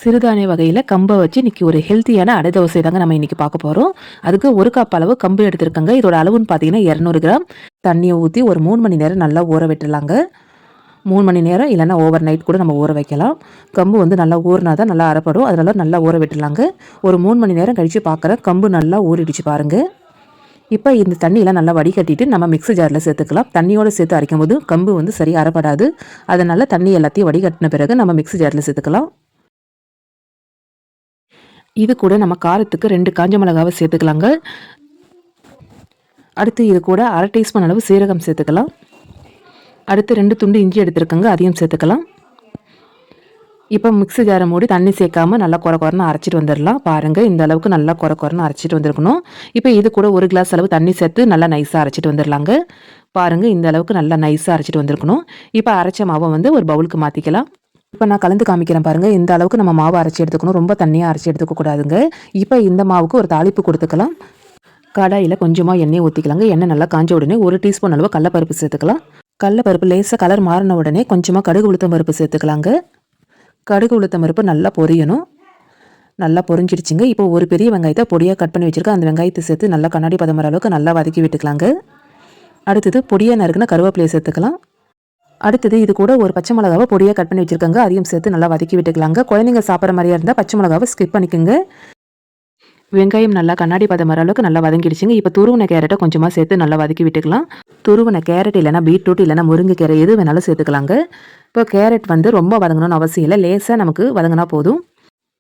சிறுதானிய வகையில் கம்பை வச்சு இன்றைக்கி ஒரு ஹெல்த்தியான அடை தோசை தாங்க நம்ம இன்றைக்கி பார்க்க போகிறோம். அதுக்கு 1 கப் அளவு கம்பு எடுத்துருக்கங்க. இதோட அளவுன்னு பார்த்தீங்கன்னா 200 கிராம். தண்ணியை ஊற்றி ஒரு 3 மணி நேரம் நல்லா ஊற விட்டுலாங்க. 3 மணி நேரம் இல்லைன்னா ஓவர் நைட் கூட நம்ம ஊற வைக்கலாம். கம்பு வந்து நல்லா ஊறினா தான் நல்லா அரைப்படும். அதனால நல்லா ஊற விட்டுலாங்க. ஒரு 3 மணி நேரம் கழித்து பார்க்குறேன், கம்பு நல்லா ஊறிடுச்சு பாருங்கள். இப்போ இந்த தண்ணியெலாம் நல்லா வடிகட்டிட்டு நம்ம மிக்ஸி ஜாரில் சேர்த்துக்கலாம். தண்ணியோடு சேர்த்து அரைக்கும் போது கம்பு வந்து சரியாக அரைப்படாது. அதனால் தண்ணி எல்லாத்தையும் வடிகட்டின பிறகு நம்ம மிக்ஸி ஜாரில் சேர்த்துக்கலாம். இது கூட நம்ம காரத்துக்கு 2 காஞ்ச மிளகாவை சேர்த்துக்கலாங்க. அடுத்து இது கூட 1/2 டீஸ்பூன் அளவு சீரகம் சேர்த்துக்கலாம். அடுத்து 2 துண்டு இஞ்சி எடுத்துருக்கங்க, அதையும் சேர்த்துக்கலாம். இப்போ மிக்ஸி ஜாரை மூடி தண்ணி சேர்க்காமல் நல்லா குறைன்னு அரைச்சிட்டு வந்துடலாம். பாருங்கள், இந்த அளவுக்கு நல்லா குறைன்னு அரைச்சிட்டு வந்துருக்கணும். இப்போ இது கூட 1 கிளாஸ் அளவு தண்ணி சேர்த்து நல்லா நைஸாக அரைச்சிட்டு வந்துடலாங்க. பாருங்கள், இந்த அளவுக்கு நல்லா நைஸாக அரைச்சிட்டு வந்திருக்கணும். இப்போ அரைச்ச மாவை வந்து ஒரு பவுலுக்கு மாற்றிக்கலாம். இப்போ நான் கலந்து காமிக்கிறேன் பாருங்கள். இந்த அளவுக்கு நம்ம மாவு அரைச்சி எடுத்துக்கணும். ரொம்ப தண்ணியாக அரைச்சி எடுத்துக்கக்கூடாதுங்க. இப்போ இந்த மாவுக்கு ஒரு தாளிப்பு கொடுத்துக்கலாம். கடாயில் கொஞ்சமாக எண்ணெய் ஊற்றிக்கலாங்க. எண்ணெய் நல்லா காஞ்ச உடனே 1 டீஸ்பூன் அளவு கடலப்பருப்பு சேர்த்துக்கலாம். கடலப்பருப்பு லேசாக கலர் மாறின உடனே கொஞ்சமாக கடுகு உளுத்தம் பருப்பு சேர்த்துக்கலாங்க. கடுகு உளுத்தம் பருப்பு நல்லா பொரியணும். நல்லா பொரிஞ்சிடுச்சிங்க. இப்போ ஒரு பெரிய வெங்காயத்தை பொடியாக கட் பண்ணி வச்சுருக்கேன். அந்த வெங்காயத்தை சேர்த்து நல்லா கண்ணாடி பதம் வர அளவுக்கு நல்லா வதக்கி விட்டுக்கலாங்க. அடுத்தது பொடியாக நறுக்குன கருவேப்பிலையை சேர்த்துக்கலாம். அடுத்தது இது கூட ஒரு பச்சை மிளகாவை பொடியாக கட் பண்ணி வச்சுருக்காங்க, அதையும் சேர்த்து நல்லா வதக்கி விட்டுக்கலாங்க. குழந்தைங்க சாப்பிட்ற மாதிரியா இருந்தால் பச்சை மிளகாவை ஸ்கிப் பண்ணிக்கோங்க. வெங்காயம் நல்லா கண்ணாடி பதம் வர அளவுக்கு நல்லா வதங்கிடுச்சுங்க. இப்போ துருவன கேரட்டை கொஞ்சமாக சேர்த்து நல்லா வதக்கி விட்டுக்கலாம். துருவன கேரட் இல்லைனா பீட்ரூட் இல்லைனா முருங்கைக்கீரை எது வேணாலும் சேர்த்துக்கலாங்க. இப்போ கேரட் வந்து ரொம்ப வதங்கணும்னு அவசியம் இல்லை, லேசாக நமக்கு வதங்கினா போதும்.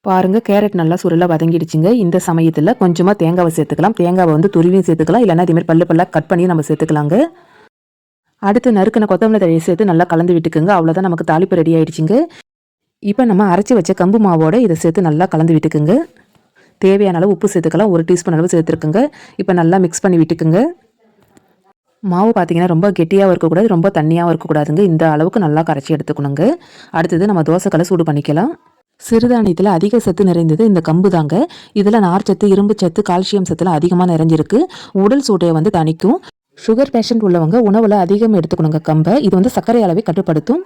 பாருங்கள், கேரட் நல்லா சுருளாக வதங்கிடுச்சுங்க. இந்த சமயத்தில் கொஞ்சமாக தேங்காவை சேர்த்துக்கலாம். தேங்காவை வந்து துருவியும் சேர்த்துக்கலாம், இல்லைனா இதேமாதிரி பல்லாக கட் பண்ணி நம்ம சேர்த்துக்கலாங்க. அடுத்து நறுக்கின கொத்தமல்லி தழையை சேர்த்து நல்லா கலந்து விட்டுக்குங்க. அவ்வளோதான், நமக்கு தாளிப்பு ரெடி ஆகிடுச்சிங்க. இப்போ நம்ம அரைச்சி வச்ச கம்பு மாவோடு இதை சேர்த்து நல்லா கலந்து விட்டுக்குங்க. தேவையான அளவு உப்பு சேர்த்துக்கலாம். 1 டீஸ்பூன் அளவு சேர்த்துருக்குங்க. இப்போ நல்லா மிக்ஸ் பண்ணி விட்டுக்குங்க. மாவு பார்த்தீங்கன்னா ரொம்ப கெட்டியாகவும் இருக்கக்கூடாது, ரொம்ப தண்ணியாகவும் இருக்கக்கூடாதுங்க. இந்த அளவுக்கு நல்லா கரைச்சி எடுத்துக்கணுங்க. அடுத்தது நம்ம தோசைக்கல்லை சூடு பண்ணிக்கலாம். சிறுதானியத்தில் அதிக சத்து நிறைந்தது இந்த கம்பு தாங்க. இதில் நார்ச்சத்து, இரும்பு சத்து, கால்சியம் சத்துலாம் அதிகமாக நிறைஞ்சிருக்கு. உடல் சூட்டையை வந்து தணிக்கும். சுகர் பேஷண்ட் உள்ளவங்க உணவில் அதிகம் எடுத்துக்கணுங்க கம்பை. இது வந்து சர்க்கரை அளவை கட்டுப்படுத்தும்.